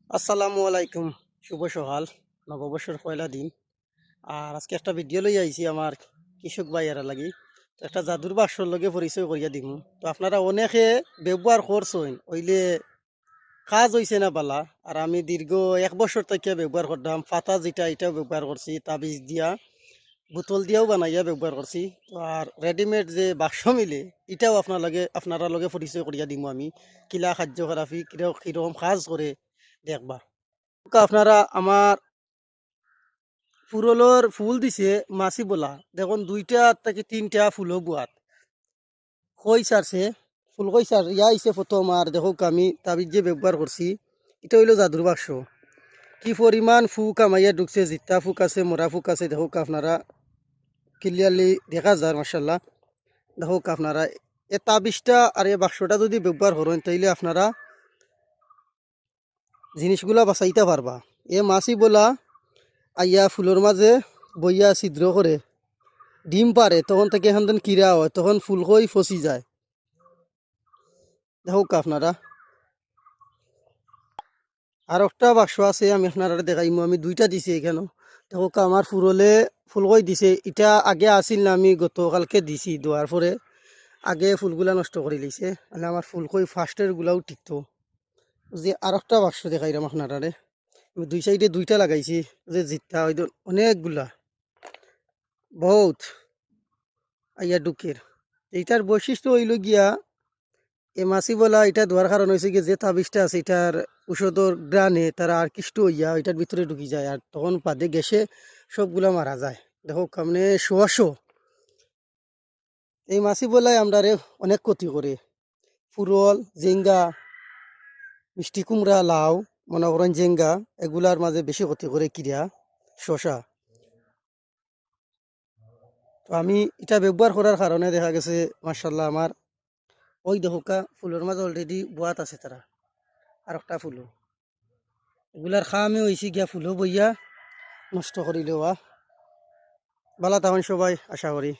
আসসালামু আলাইকুম। শুভ সকাল, নববর্ষের পয়লা দিন। আর আজকে একটা ভিডিও লই আইছি আমার কৃষক ভাইয়ারা লাগি। তো একটা জাদুর বাক্সর লগে পরিচয় করিয়া দিমু। তো আপনারা অনেকে ব্যবহার করছেন, ওইলে কাজ হইছে না বালা। আর আমি দীর্ঘ 1 বছর থেকে ব্যবহার করতাম। ফাতা যেটা এটাও ব্যবহার করছি, তাবিজ দিয়া বোতল দিয়াও বানাইয়া ব্যবহার করছি। তো আর রেডিমেড যে বাক্স মিলে এটাও আপনারা লগে পরিচয় করিয়া দিমু আমি। কিলা কার্যকলাপি কিরকম কাজ করে দেখবা। আপনারা আমার ফুরলোর ফুল দিছে মাছি বলা দেখুন 2টা থেকে 3টা ফুলও বুয়াত কই সারছে ফুল কই সার ইয়া আইছে প্রথম। আর দেখো আমি তাবিজ যে ব্যবহার করছি এটা হইলো জাদুর বাক্স। কি পরিমাণ ফুক আমাইয়া ঢুকছে, জিত্তা ফুক আছে, মরা ফুক আছে। দেখো আপনারা ক্লিয়ারলি দেখা যায় মার্শাল্লাহ। দেখো আপনারা এ তাবিজটা আর এই বাক্সটা যদি ব্যবহার করেন তাইলে আপনারা জিনিসগুলা বাঁচাইতে পারবা। এ মাছি বলা আইয়া ফুলের মাঝে বইয়া ছিদ্র করে ডিম পারে, তখন থেকে এখান কিরা হয়, তখন ফুলকই ফসি যায়। দেখো আপনারা আর একটা বাক্স আছে, আমি আপনারা দেখাইমু। আমি 2টা দিছি এখানে। দেখো আমার ফুরলে ফুলকই দিছে। এটা আগে আসিল না, আমি গতকালকে দিছি। দেওয়ার পরে আগে ফুলগুলা নষ্ট করে লিছে, মানে আমার ফুলকই ফার্স্টের গুলাও টিকতো। যে আর একটা বাক্স দেখাইলাম আপনারা, আমি 2 সাইডে 2টা লাগাইছি। যে জিতটা হয়তো অনেকগুলা বহুত আইয়া ডুকের। এইটার বৈশিষ্ট্য হইল গিয়া এ মাছি বলা এটা দেওয়ার কারণ হয়েছে কি, যে তাবিজটা আছে এটার ঔষধর গ্রানে তারা আর কৃষ্ট হইয়া এটার ভিতরে ঢুকি যায়, আর তখন পাদে গেছে সবগুলা মারা যায়। দেখো কামনে শোয়াশো এই মাছি বলাই আমরা অনেক ক্ষতি করে। ফুরল, জেঙ্গা, মিষ্টি কুমড়া, লাউ, মনে করেন জেঙ্গা, এগুলার মাঝে বেশি ক্ষতি করে কিরা শশা। তো আমি এটা ব্যবহার করার কারণে দেখা গেছে মার্শাল্লাহ আমার ওই দেখো ফুলের মাঝে অলরেডি বোয়াত আছে তারা। আর একটা ফুলও এগুলার খামে হয়েছি গিয়া ফুলও বইয়া নষ্ট করিলেও বালা তখন সবাই আশা করি।